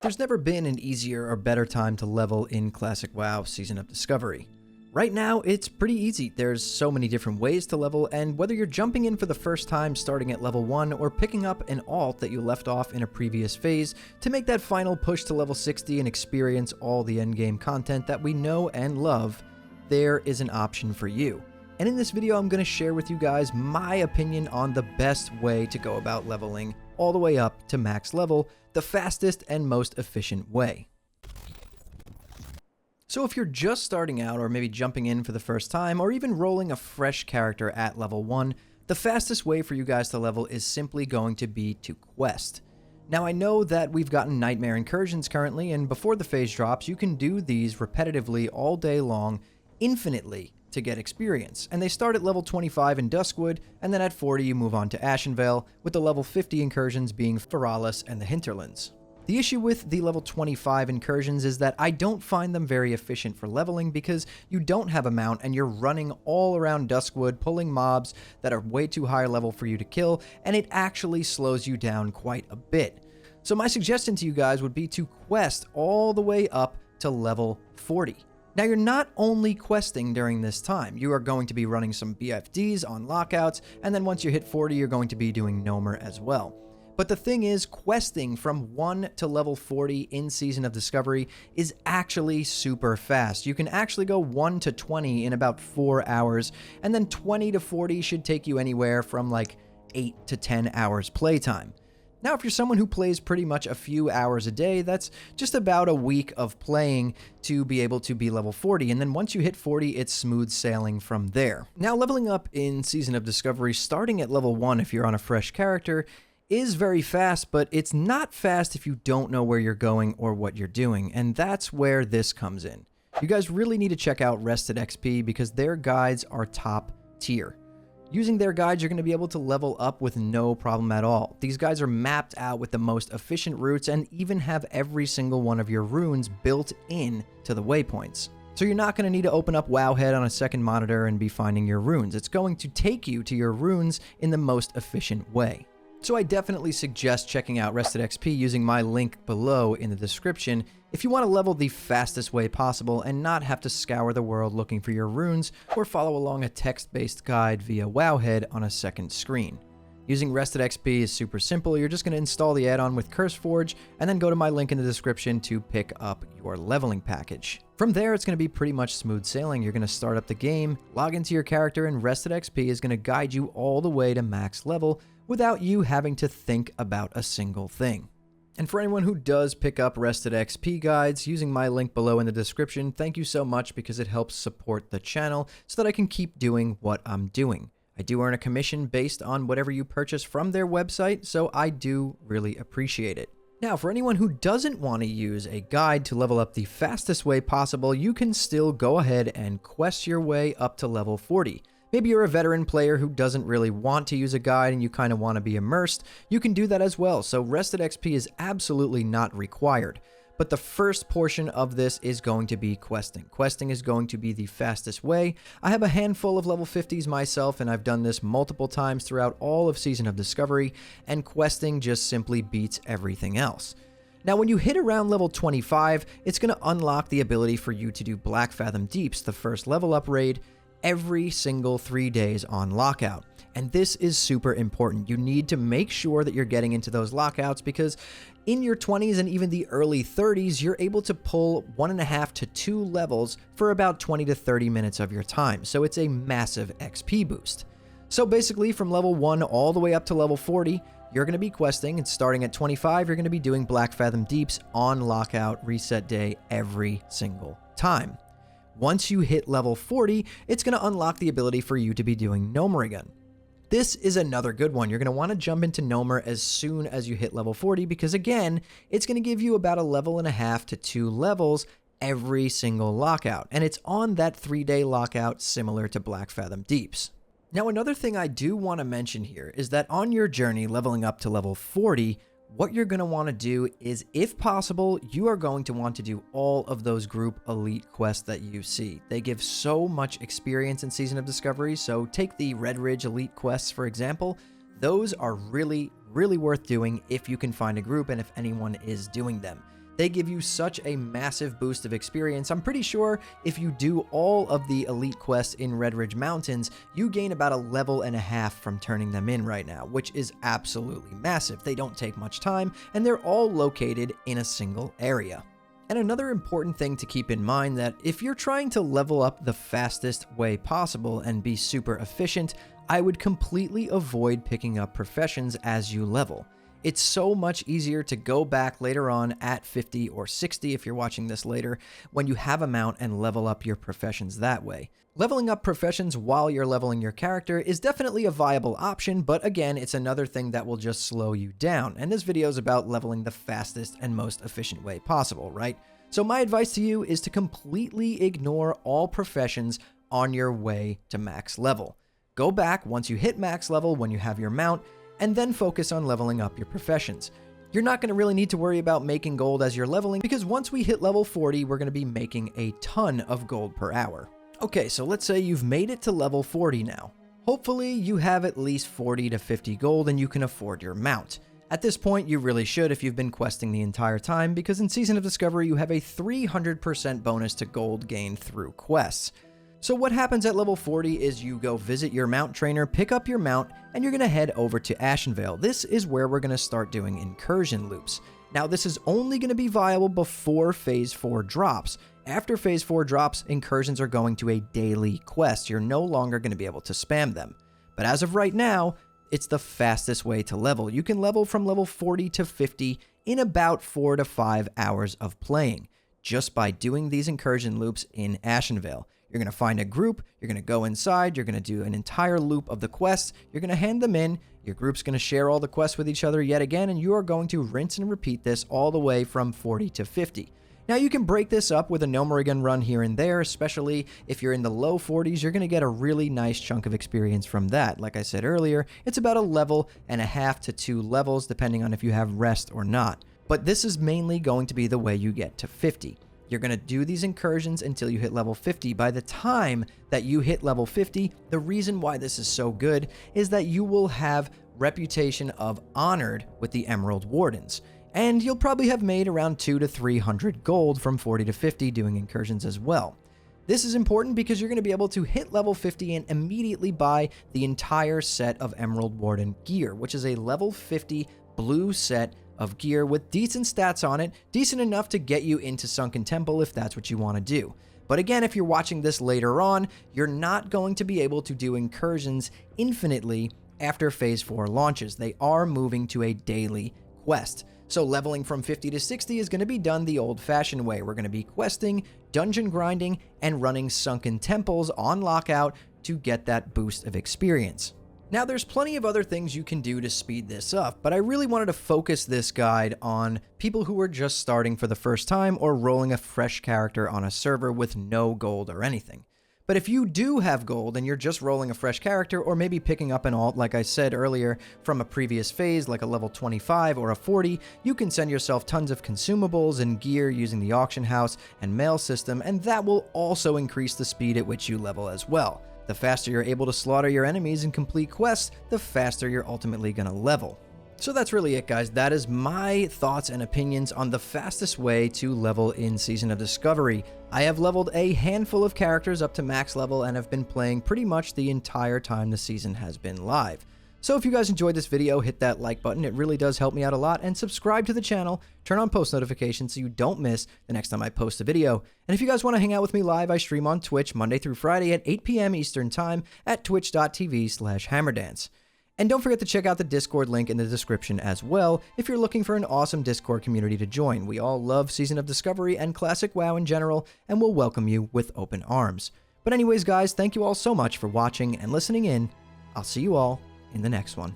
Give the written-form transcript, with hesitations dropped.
There's never been an easier or better time to level in Classic WoW Season of Discovery. Right now, it's pretty easy. There's so many different ways to level, and whether you're jumping in for the first time starting at level 1 or picking up an alt that you left off in a previous phase to make that final push to level 60 and experience all the endgame content that we know and love, there is an option for you. And in this video, I'm going to share with you guys my opinion on the best way to go about leveling all the way up to max level, the fastest and most efficient way. So if you're just starting out or maybe jumping in for the first time or even rolling a fresh character at level 1, the fastest way for you guys to level is simply going to be to quest. Now I know that we've gotten Nightmare Incursions currently, and before the phase drops you can do these repetitively all day long, infinitely, to get experience, and they start at level 25 in Duskwood, and then at 40 you move on to Ashenvale, with the level 50 incursions being Feralis and the Hinterlands. The issue with the level 25 incursions is that I don't find them very efficient for leveling because you don't have a mount and you're running all around Duskwood pulling mobs that are way too high level for you to kill, and it actually slows you down quite a bit. So my suggestion to you guys would be to quest all the way up to level 40. Now you're not only questing during this time, you are going to be running some BFDs on lockouts, and then once you hit 40 you're going to be doing Gnomer as well. But the thing is, questing from 1 to level 40 in Season of Discovery is actually super fast. You can actually go 1 to 20 in about 4 hours, and then 20 to 40 should take you anywhere from like 8 to 10 hours playtime. Now, if you're someone who plays pretty much a few hours a day, that's just about a week of playing to be able to be level 40, and then once you hit 40, it's smooth sailing from there. Now, leveling up in Season of Discovery, starting at level 1 if you're on a fresh character, is very fast, but it's not fast if you don't know where you're going or what you're doing, and that's where this comes in. You guys really need to check out Rested XP because their guides are top tier. Using their guides, you're going to be able to level up with no problem at all. These guides are mapped out with the most efficient routes and even have every single one of your runes built in to the waypoints. So you're not going to need to open up Wowhead on a second monitor and be finding your runes. It's going to take you to your runes in the most efficient way. So I definitely suggest checking out Rested XP using my link below in the description if you want to level the fastest way possible and not have to scour the world looking for your runes or follow along a text-based guide via Wowhead on a second screen. Using Rested XP is super simple. You're just going to install the add-on with CurseForge and then go to my link in the description to pick up your leveling package. From there, it's going to be pretty much smooth sailing. You're going to start up the game, log into your character, and Rested XP is going to guide you all the way to max level without you having to think about a single thing. And for anyone who does pick up Rested XP guides using my link below in the description, thank you so much because it helps support the channel so that I can keep doing what I'm doing. I do earn a commission based on whatever you purchase from their website, so I do really appreciate it. Now, for anyone who doesn't want to use a guide to level up the fastest way possible, you can still go ahead and quest your way up to level 40. Maybe you're a veteran player who doesn't really want to use a guide and you kind of want to be immersed, you can do that as well, so Rested XP is absolutely not required. But the first portion of this is going to be questing. Questing is going to be the fastest way. I have a handful of level 50s myself, and I've done this multiple times throughout all of Season of Discovery, and questing just simply beats everything else. Now, when you hit around level 25, it's going to unlock the ability for you to do Blackfathom Deeps, the first level up raid, every single 3 days on lockout. And this is super important. You need to make sure that you're getting into those lockouts because in your 20s and even the early 30s, you're able to pull 1.5 to 2 levels for about 20 to 30 minutes of your time. So it's a massive XP boost. So basically from level 1 all the way up to level 40, you're going to be questing, and starting at 25, you're going to be doing Blackfathom Deeps on lockout reset day every single time. Once you hit level 40, it's going to unlock the ability for you to be doing Gnomer. This is another good one. You're going to want to jump into Gnomer as soon as you hit level 40 because, again, it's going to give you about 1.5 to 2 levels every single lockout, and it's on that 3-day lockout similar to Blackfathom Deeps. Now, another thing I do want to mention here is that on your journey leveling up to level 40, what you're going to want to do is, if possible, you are going to want to do all of those group elite quests that you see. They give so much experience in Season of Discovery, so take the Red Ridge elite quests, for example. Those are really worth doing if you can find a group and if anyone is doing them. They give you such a massive boost of experience. I'm pretty sure if you do all of the elite quests in Red Ridge Mountains, you gain about a level and a half from turning them in right now, which is absolutely massive. They don't take much time, and they're all located in a single area. And another important thing to keep in mind that if you're trying to level up the fastest way possible and be super efficient, I would completely avoid picking up professions as you level. It's so much easier to go back later on at 50 or 60 if you're watching this later, when you have a mount and level up your professions that way. Leveling up professions while you're leveling your character is definitely a viable option, but again, it's another thing that will just slow you down, and this video is about leveling the fastest and most efficient way possible, right? So my advice to you is to completely ignore all professions on your way to max level. Go back once you hit max level when you have your mount, and then focus on leveling up your professions. You're not going to really need to worry about making gold as you're leveling, because once we hit level 40, we're going to be making a ton of gold per hour. Okay, so let's say you've made it to level 40 now. Hopefully you have at least 40 to 50 gold and you can afford your mount. At this point, you really should if you've been questing the entire time, because in Season of Discovery you have a 300% bonus to gold gained through quests. So what happens at level 40 is you go visit your mount trainer, pick up your mount, and you're going to head over to Ashenvale. This is where we're going to start doing incursion loops. Now this is only going to be viable before Phase 4 drops. After Phase 4 drops, incursions are going to a daily quest. You're no longer going to be able to spam them. But as of right now, it's the fastest way to level. You can level from level 40 to 50 in about 4 to 5 hours of playing, just by doing these incursion loops in Ashenvale. You're going to find a group, you're going to go inside, you're going to do an entire loop of the quests, you're going to hand them in, your group's going to share all the quests with each other yet again, and you are going to rinse and repeat this all the way from 40 to 50. Now you can break this up with a Gnomerigan run here and there, especially if you're in the low 40s, you're going to get a really nice chunk of experience from that. Like I said earlier, it's about a level and a half to 2 levels, depending on if you have rest or not. But this is mainly going to be the way you get to 50. You're going to do these incursions until you hit level 50. By the time that you hit level 50, the reason why this is so good is that you will have reputation of honored with the Emerald Wardens. And you'll probably have made around 200 to 300 gold from 40 to 50 doing incursions as well. This is important because you're going to be able to hit level 50 and immediately buy the entire set of Emerald Warden gear, which is a level 50 blue set of gear with decent stats on it, decent enough to get you into Sunken Temple if that's what you want to do. But again, if you're watching this later on, you're not going to be able to do incursions infinitely after Phase 4 launches. They are moving to a daily quest. So leveling from 50 to 60 is going to be done the old-fashioned way. We're going to be questing, dungeon grinding, and running Sunken Temples on lockout to get that boost of experience. Now, there's plenty of other things you can do to speed this up, but I really wanted to focus this guide on people who are just starting for the first time or rolling a fresh character on a server with no gold or anything. But if you do have gold and you're just rolling a fresh character, or maybe picking up an alt, like I said earlier, from a previous phase, like a level 25 or a 40, you can send yourself tons of consumables and gear using the auction house and mail system, and that will also increase the speed at which you level as well. The faster you're able to slaughter your enemies and complete quests, the faster you're ultimately going to level. So that's really it, guys. That is my thoughts and opinions on the fastest way to level in Season of Discovery. I have leveled a handful of characters up to max level and have been playing pretty much the entire time the season has been live. So if you guys enjoyed this video, hit that like button. It really does help me out a lot. And subscribe to the channel. Turn on post notifications so you don't miss the next time I post a video. And if you guys want to hang out with me live, I stream on Twitch Monday through Friday at 8 p.m. Eastern Time at twitch.tv/hammerdance. And don't forget to check out the Discord link in the description as well if you're looking for an awesome Discord community to join. We all love Season of Discovery and Classic WoW in general, and we'll welcome you with open arms. But anyways, guys, thank you all so much for watching and listening in. I'll see you all in the next one.